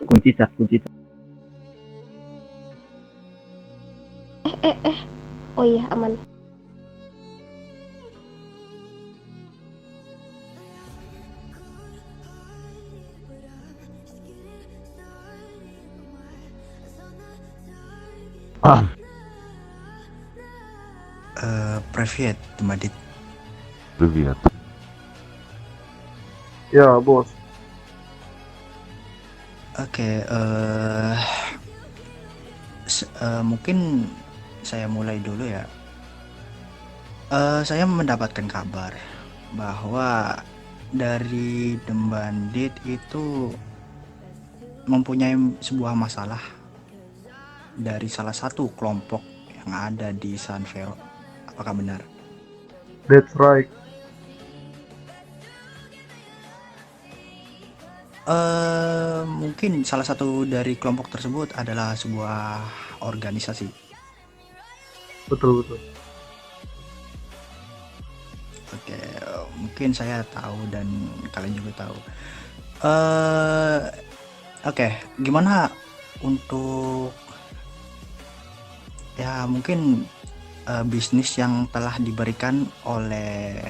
Kunci cat, kunci cat. Oh iya, aman. Привет, Madit. Привет. Ya, bos. Oke, mungkin saya mulai dulu ya. Saya mendapatkan kabar bahwa dari Dem Bandit itu mempunyai sebuah masalah dari salah satu kelompok yang ada di San Vero. Apakah benar? That's right. Mungkin salah satu dari kelompok tersebut adalah sebuah organisasi. Betul. Oke, mungkin saya tahu dan kalian juga tahu. eh Oke, gimana untuk ya mungkin bisnis yang telah diberikan oleh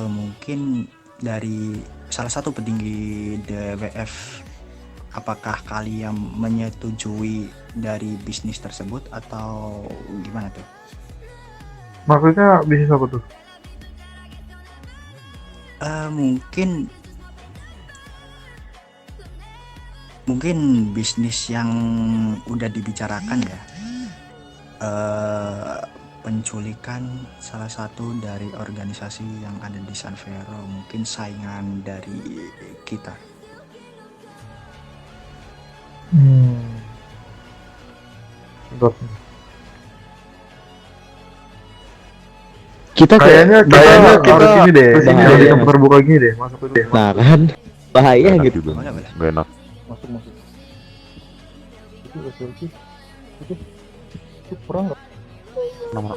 mungkin dari salah satu petinggi DWF, apakah kalian menyetujui dari bisnis tersebut atau gimana tuh? Maksudnya bisnis apa tuh? Mungkin bisnis yang udah dibicarakan ya, penculikan salah satu dari organisasi yang ada di San Vero, mungkin saingan dari kita. Bentar. Kayaknya harus ini deh, bahaya. yang di tempat terbuka gini deh, masuk dulu deh. Nah kan bahaya Gak enak gitu. juga. Boleh. Gak enak. Masuk. Itu SLC. Itu perang nggak? Nama.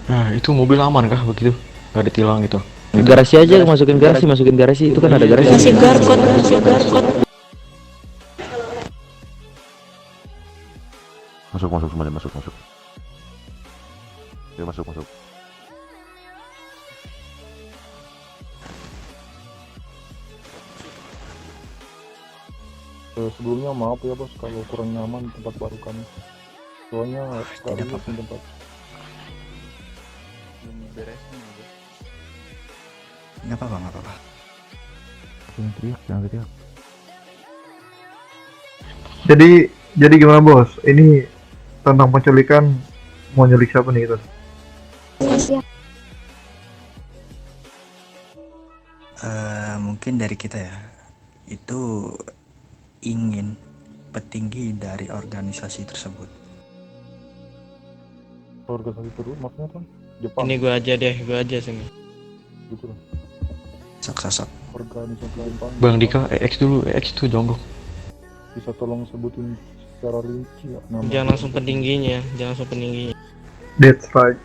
Nah, itu mobil aman kah begitu? Gak ditilang gitu. Garasi aja, masukin garasi itu kan ada garasi. Kasih garkot. Masuk semuanya, masuk. Ya, masuk. Sebelumnya maaf ya bos kalau kurang nyaman di tempat baru kami. Soalnya Tidak rilis apa-apa. di tempat. Nggak apa-apa. Jangan teriak. Jadi gimana bos? Ini tentang penculikan, mau nyulik siapa nih kita? Mungkin dari kita ya, itu ingin petinggi dari organisasi tersebut. Organisasi terus maksudnya kan Jepang Ini gue aja sini. gitu loh. Sak. Organisasi Jepang. Bang Dika, EX dulu, EX tuh jonggok. Bisa tolong sebutin secara rinci ya nama? Jangan langsung petingginya. That's right.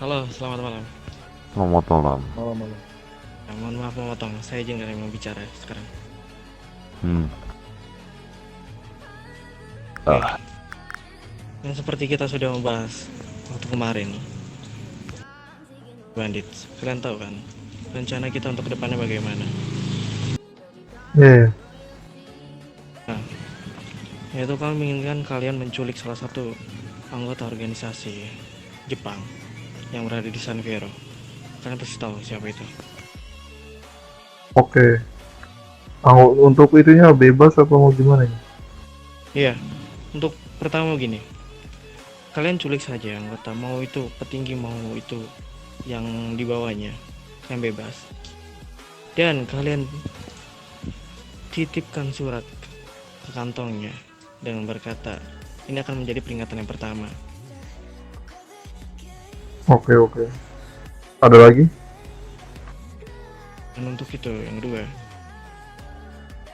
Halo, selamat malam. Selamat malam. Malam. Ya, mohon maaf memotong, saya izin dari mau bicara sekarang. Yang seperti kita sudah membahas waktu kemarin, Bandit, kalian tahu kan rencana kita untuk kedepannya bagaimana? Iya. Yaitu kami menginginkan kalian menculik salah satu anggota organisasi Jepang yang berada di San Vero. Kalian pasti tahu siapa itu. Oke. Untuk itunya bebas apa mau gimana ya? Iya, untuk pertama gini, kalian culik saja anggota, mau itu petinggi mau itu yang di bawahnya, yang bebas. Dan kalian titipkan surat ke kantongnya dengan berkata, ini akan menjadi peringatan yang pertama. Oke. Ada lagi? Dan untuk itu yang kedua,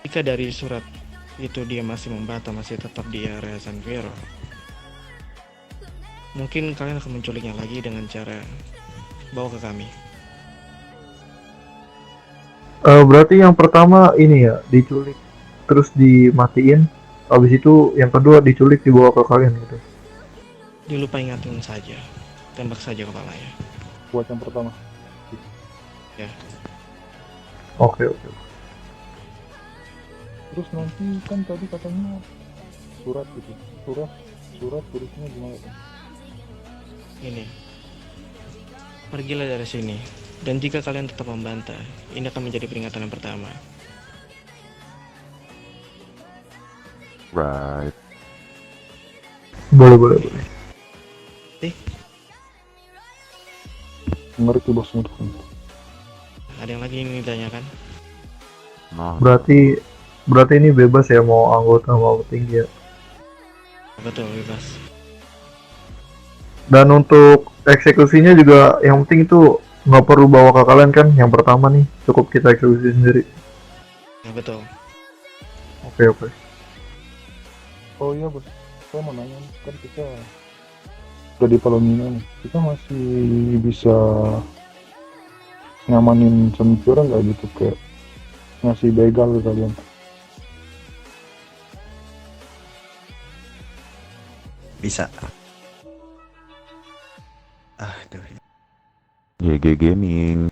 jika dari surat itu dia masih membata, masih tetap di area San Fierro, mungkin kalian akan menculiknya lagi dengan cara bawa ke kami. Berarti yang pertama ini ya diculik terus dimatiin, habis itu yang kedua diculik dibawa ke kalian gitu. Dilupa ingatin saja, tembak saja kepalanya. Buat yang pertama. Ya, Oke oke. Terus nanti kan tadi katanya surat gitu. Surat tulisnya gimana tuh? ini. Pergilah dari sini. Dan jika kalian tetap membantah, ini akan menjadi peringatan yang pertama. Right. Boleh. Ngerti bos, ngerti. Ada yang lagi ingin ditanyakan? Nah, Berarti ini bebas ya mau anggota mau petinggi ya. Betul, bebas. Dan untuk eksekusinya juga yang penting itu nggak perlu bawa ke kalian kan, yang pertama nih cukup kita eksekusi sendiri. Ya, betul. Oke. Oh iya bos, saya mau nanya nih, kan kita udah di Palomino nih, kita masih bisa nyamanin Sanfierro nggak gitu, kayak ngasih begal ke kalian? Bisa. Aduh. GG Gaming.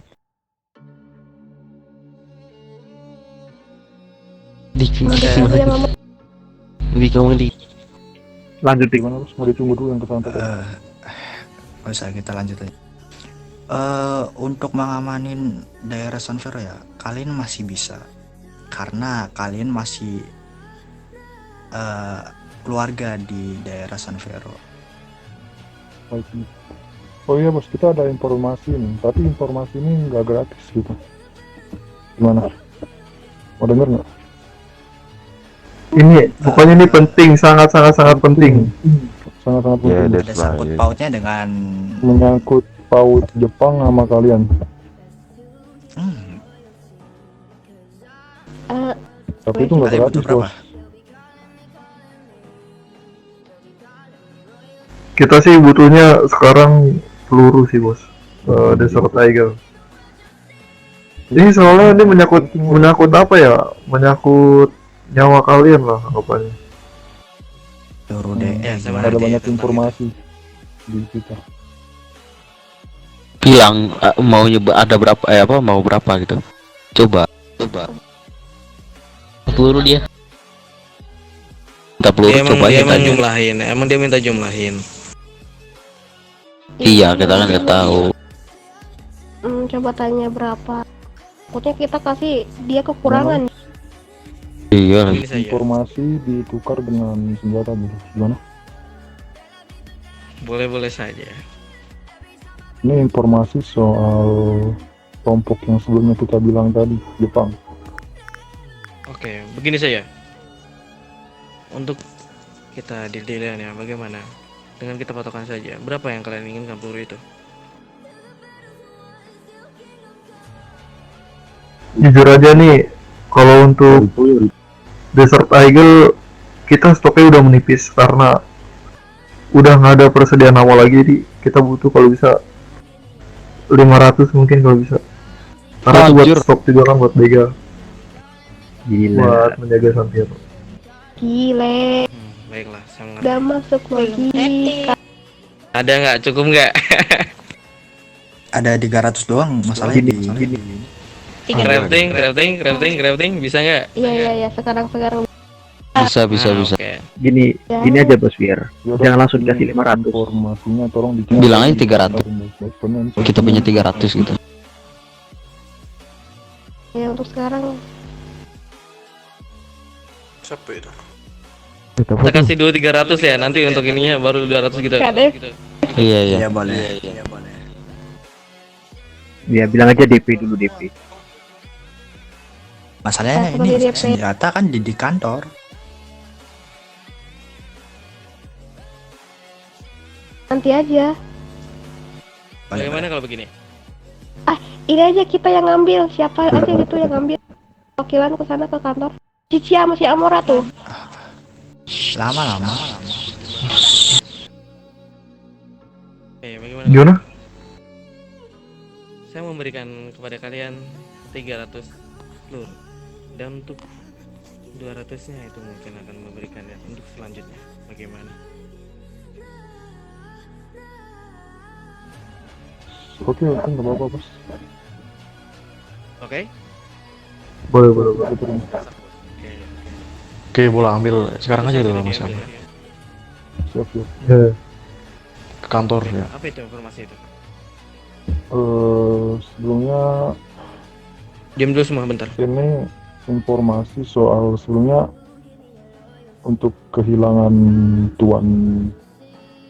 Dia ngomong Lanjut dik. Gimana bos, mau ditunggu dulu yang kesana tadi? Nggak usah, kita lanjut aja. Untuk mengamanin daerah San Fierro ya, kalian masih bisa, karena kalian masih keluarga di daerah San Fierro. Baik. Oh iya bos, kita ada informasi nih, tapi informasi ini nggak gratis gitu. Gimana? Mau denger nggak? Ini pokoknya ini penting, sangat penting. Sangat-sangat Ya, penting. that's Ada sangkut right. pautnya dengan Menyangkut paut Jepang sama kalian. hmm, Tapi itu nggak kalian butuh gratis berapa? bos. Kita sih butuhnya sekarang peluru sih bos. Desert Eagle. Ini soalnya ini menyangkut apa ya? Menyangkut nyawa kalian lah anggapannya. Peluru deh, Ya, sama gimana Ada Nanti banyak tentang informasi di kita. Bilang mau nyoba ada berapa mau berapa gitu. Coba. Peluru dia. Minta peluru coba dia aja emang tanya. jumlahin, emang dia minta jumlahin. Iya, kita kan nggak tahu. Coba tanya berapa. Takutnya kita kasih dia kekurangan. Iya. Ini saja. Informasi ditukar dengan senjata gitu. Gimana? Boleh saja. Ini informasi soal kelompok yang sebelumnya kita bilang tadi, Jepang. Oke, begini saja. Untuk kita deal-dealan ya, bagaimana? Dengan kita patokan saja, berapa yang kalian inginkan peluru itu? Jujur aja nih, kalau untuk Desert Eagle kita stoknya udah menipis karena udah nggak ada persediaan awal lagi, jadi kita butuh kalau bisa 500 mungkin kalau bisa. Karena itu buat Anjir. stok juga kan buat begal, Gila. buat menjaga San Fierro. Gile, Baiklah, saya mengerti. udah masuk lagi. Ada nggak? Cukup nggak? ada 300 doang masalahnya Gini. Crafting, bisa nggak? Iya, sekarang. Bisa. Oke. Gini aja Bos Fir. Yaudah, Jangan langsung ini dikasih 500. Informasinya tolong dicatat. Bilang aja 300. Baik-baik. Kita punya 300 gitu. Ya untuk sekarang Siapa itu? Kita kasih 200-300 ya, nanti untuk ininya baru 200 gitu. Kadek. Iya. Iya boleh. Iya boleh. Ya bilang aja DP dulu DP. Masalahnya Seperti ini DP. senjata kan di kantor. nanti aja. Bagaimana kalau begini? Ini aja kita yang ngambil. Siapa aja gitu yang ngambil. Wakilan ke sana ke kantor. Cici sama si Amora tuh. Lama-lama. Bagaimana? Gimana? Saya memberikan kepada kalian 300 telur, dan untuk 200-nya itu mungkin akan memberikan ya untuk selanjutnya. Bagaimana? Oke, kan nggak apa-apa bos. Oke? Boleh, boleh, boleh. Aku terima. Oke. Oke, bola ambil sekarang aja dulu Mas. Diambil ya. Siap siap. Ya. Ke kantor Oke, ya. apa itu informasi itu? Sebelumnya Diam dulu semua bentar. ini informasi soal sebelumnya untuk kehilangan tuan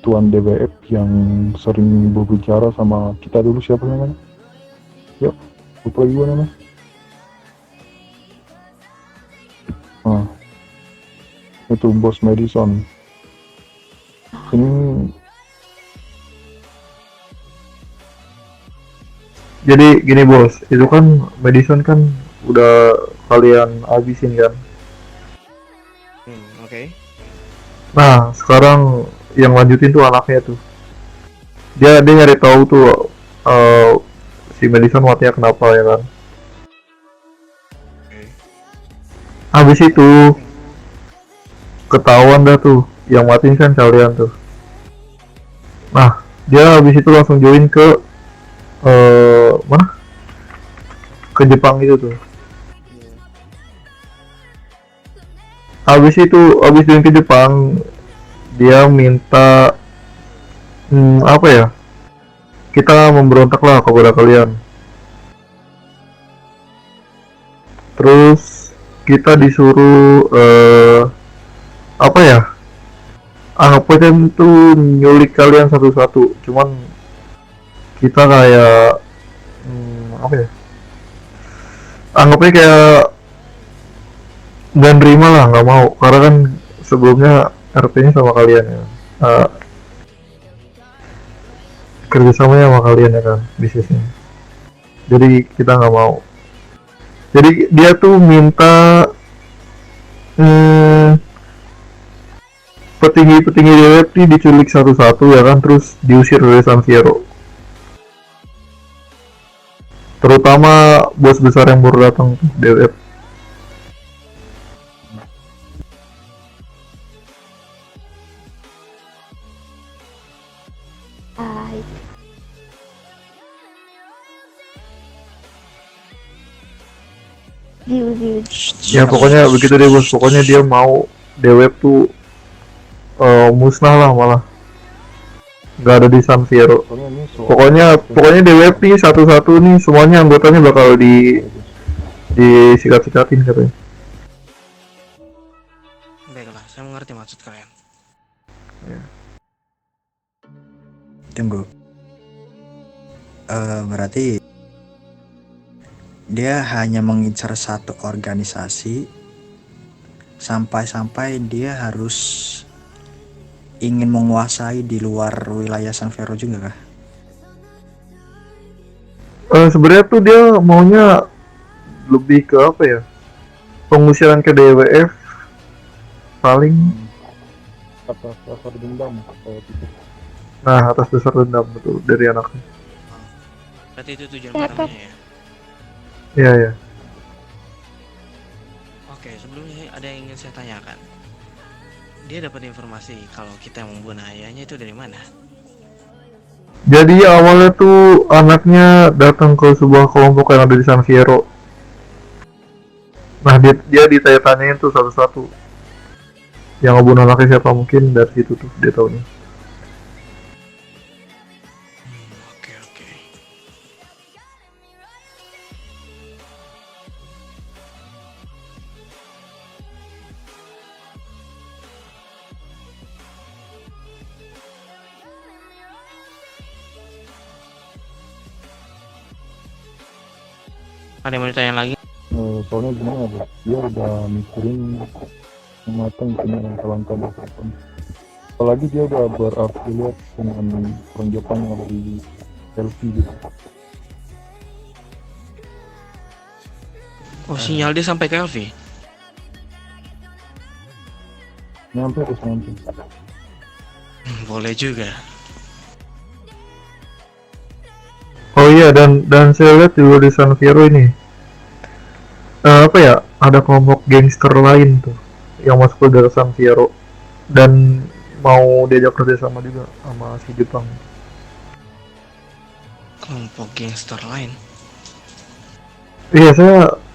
DWF yang sering berbicara sama kita dulu, siapa namanya? Yuk, lupa lagi gua namanya. Itu Bos Madison. Ini Jadi gini bos, itu kan Madison kan udah kalian habisin kan. Oke. Nah sekarang yang lanjutin tuh anaknya tuh. Dia nyari tahu tuh si Madison matinya kenapa ya kan. Habis itu ketahuan dah tuh yang matiin kan kalian tuh. Nah dia habis itu langsung join ke mana? Ke Jepang itu tuh. Habis join ke Jepang, dia minta apa ya? Kita memberontak lah kepada kalian. Terus kita disuruh apa ya? Anggap aja itu nyulik kalian satu-satu. Cuman kita kayak apa ya, anggapnya kayak nggak nerima lah, nggak mau, karena kan sebelumnya RP-nya sama kalian ya, kerjasamanya sama kalian ya kan, bisnisnya, jadi kita nggak mau. Jadi dia tuh minta petinggi-petinggi DWP diculik satu-satu ya kan, terus diusir dari San Fierro. Terutama bos besar yang baru datang tuh, DWF. Hai. Ziu. Ya pokoknya begitu deh bos, pokoknya dia mau DWF tuh musnah lah malah. Nggak ada di San Fierro. soalnya ini soal Pokoknya DWF nih satu-satu nih, semuanya anggotanya bakal disikat-sikatin katanya. Baiklah, saya mengerti maksud kalian. Tunggu. Berarti dia hanya mengincar satu organisasi sampai dia harus ingin menguasai di luar wilayah San Fierro juga kah? Sebenarnya tuh dia maunya lebih ke apa ya? Pengusiran ke DWF paling. atas dasar dendam kayak gitu. Nah, atas dasar dendam betul dari anaknya. Berarti itu tujuan Ya, pertamanya ya. Iya ya. Oke, sebelumnya ada yang ingin saya tanyakan. Dia dapat informasi kalau kita yang membunuh ayahnya itu dari mana? Jadi awalnya tuh anaknya datang ke sebuah kelompok yang ada di San Fierro. Nah dia ditanya-tanyain tuh satu-satu. Yang ngebunuh anaknya siapa, mungkin dari situ tuh dia taunya. Oke. Ada yang mau ditanya lagi? Soalnya gimana ya bos, dia udah mikirin matang punya langkah-langkah depan. Apalagi dia udah berafiliat dengan orang Jepang yang ada di LV gitu. Oh, sinyal dia sampai ke Elvi. Nyampe terus nyampe. Boleh juga. Oh iya, dan saya lihat juga di San Fierro ini apa ya, ada kelompok gangster lain tuh yang masuk ke daerah San Fierro dan mau diajak kerjasama juga sama si Jepang. Kelompok gangster lain. Iya,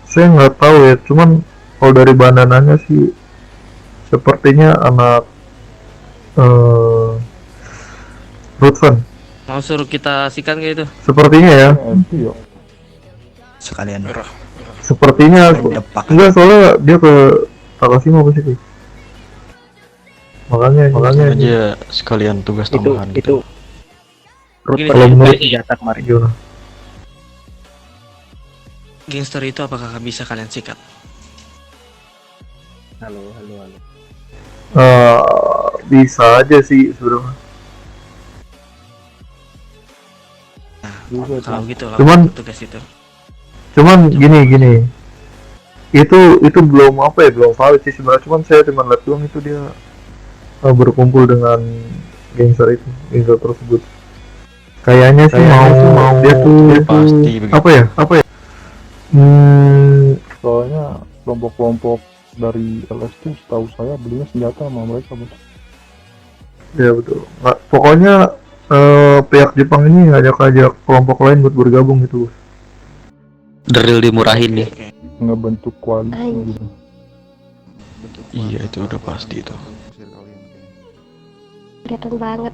saya nggak tahu ya, cuman kalau dari bandananya sih sepertinya anak Rutvan. Mau suruh kita sikat kayak itu? Sepertinya ya, Itu ya. Sekalian sepertinya depak. enggak, soalnya dia ke Takashima ke situ. Makanya aja sekalian tugas Itu tambahan itu gitu. Rutvan Kalau itu menurut- senjata kemarin. gimana? Gangster itu apakah bisa kalian sikat? Halo. Bisa aja sih sebenarnya. Juga Kalau tuh. gitu Cuman- lakukan tugas itu. Cuman gini, itu belum apa ya, belum valid sih sebenarnya. Cuman saya cuma lihat doang itu dia berkumpul dengan gangster tersebut. Kayaknya sih mau dia tuh pasti begitu. apa ya? Soalnya kelompok-kelompok dari LS tuh setahu saya belinya senjata sama mereka, bos. Ya betul. Nggak, pokoknya pihak Jepang ini ngajak kelompok lain buat bergabung gitu, Bos. Drill dimurahin nih. Oke. Ngebentuk koalisi Ay. gitu. Iya, itu udah pasti itu. Kelihatan banget,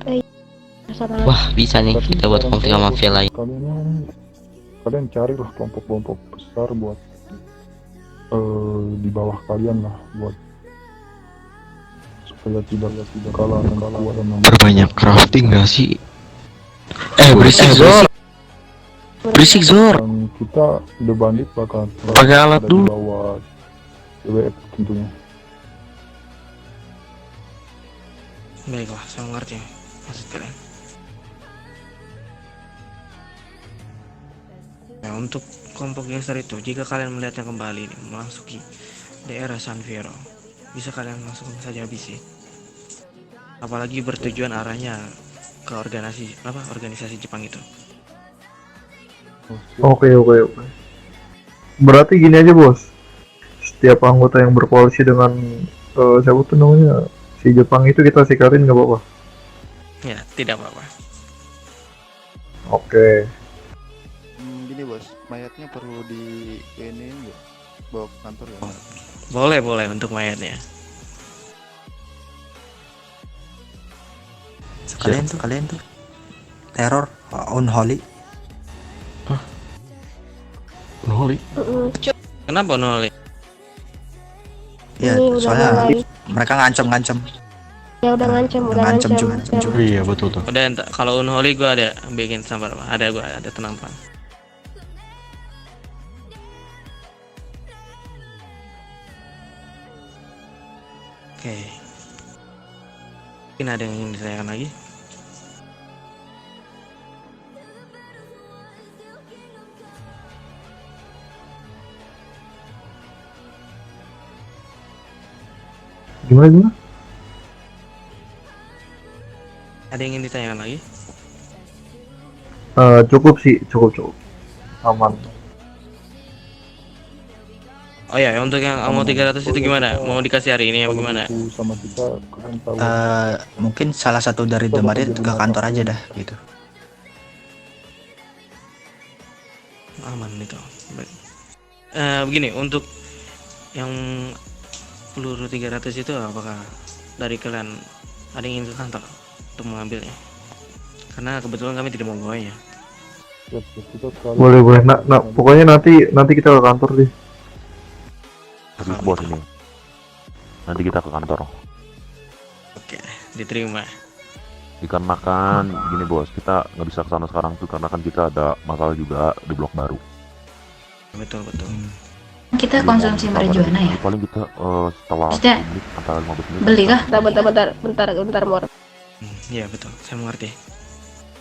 personal. Wah, bisa nih kita buat konflik sama mafia lain. Kalian carilah kelompok-kelompok besar buat di bawah kalian lah, buat supaya tidak kalah dengan kekuatan yang Berbanyak crafting gak sih? Berisik Zor. Berisik Zor. dan kita The Bandit bakal Pakai alat ada di dulu. bawah WWF tentunya. Baiklah, saya mengerti maksud kalian. Nah, untuk kelompok gangster itu, jika kalian melihatnya kembali nih, memasuki daerah San Fierro, bisa kalian langsung saja habisi. Apalagi bertujuan arahnya ke organisasi Jepang itu. Oke. Berarti gini aja, Bos. Setiap anggota yang berkoalisi dengan siapa tuh namanya, si Jepang itu kita sikatin nggak apa-apa. Ya, tidak apa-apa. Oke. Gini bos, mayatnya perlu di ini nggak? Bawa ke kantor ya? Boleh untuk mayatnya. Kalian tuh teror unholy. Noli. Kenapa Noli? Ya, Ini udah soalnya mulai. mereka ngancem. Ya udah ngancem, Udah udah ngancem ngancem. juga. Iya, betul tuh. Udah, kalau Unholy gue ada bikin sabar, Pak. Ada tenang, Pak. Oke. Mungkin ada yang ingin ditanyakan lagi? Gimana? Ada yang ingin ditanyakan lagi? Cukup sih, cukup. Aman. Oh ya, untuk yang Amo 300 itu gimana? Mau dikasih hari ini apa gimana? Kalau sama kita kalian tahu. Mungkin salah satu dari The Bandit ke kantor aja dah gitu. Aman itu. Baik. Begini, untuk yang peluru 300 itu apakah dari kalian ada yang ingin ke kantor untuk mengambilnya? Karena kebetulan kami tidak mau membawanya. Siap, kita sekali- Boleh. Nah, pokoknya nanti kita ke kantor deh. Serius bos ini. Nanti kita ke kantor. Oke, diterima. Dikarenakan gini bos, kita nggak bisa ke sana sekarang tuh karena kan kita ada masalah juga di blok baru. Betul. Kita Jadi konsumsi mau minta marijuana pada ya? paling kita setelah Maksudnya, 10 menit antara 15 menit. Beli kah? Bentar, Mor. Iya betul, saya mengerti.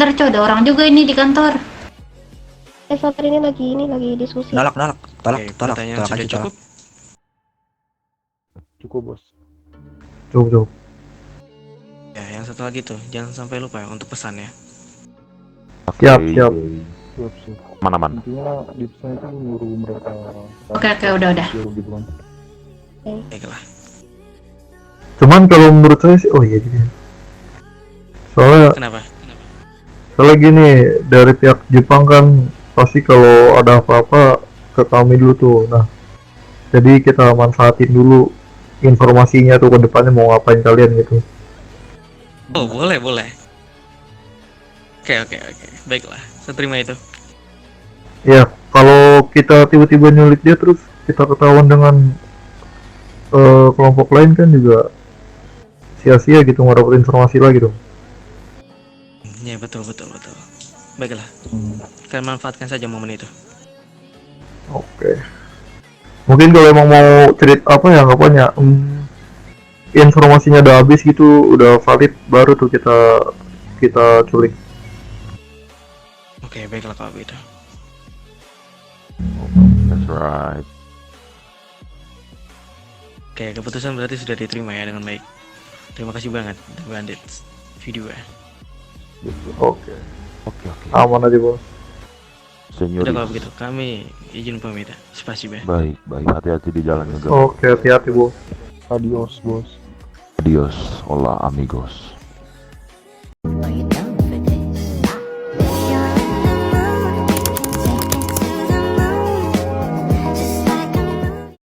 Ntar coba ada orang juga ini di kantor. Sabar, ini lagi diskusi. Tolak Oke, pertanyaan sudah aja, cukup. Cukup bos. betul betul. Ya, yang satu lagi tuh, jangan sampai lupa ya untuk pesan ya. Siap Oke. siap. Siap. Mana? Intinya di pesan itu nyuruh mereka. Oke, udah. Gitu kan. Baiklah. Cuman kalau menurut saya sih, oh iya gitu. Kenapa? Soalnya gini, dari pihak Jepang kan pasti kalau ada apa-apa ke kami dulu tuh. Nah, jadi kita manfaatin dulu informasinya tuh ke depannya mau ngapain kalian gitu. Oh, boleh. Oke. Baiklah, saya terima itu. Ya, kalau kita tiba-tiba nyulik dia terus kita ketahuan dengan kelompok lain kan juga sia-sia gitu nggak dapet informasi lagi dong. Ya, betul. Baiklah. Kalian manfaatkan saja momen itu. Oke. Mungkin kalau emang mau cerita apa ya anggapannya informasinya udah habis gitu, udah valid baru tuh kita culik. Oke, baiklah kalau begitu. That's right. Oke, keputusan berarti sudah diterima ya dengan baik. Terima kasih banget, The Bandits video ya. Oke. Oke. Aman aja bos. Senyoris. Udah kalau begitu, kami izin pamit ya. Spasiba. Baik. Hati-hati di jalan juga. Oke, hati-hati bos. Adios bos. Adios, hola amigos.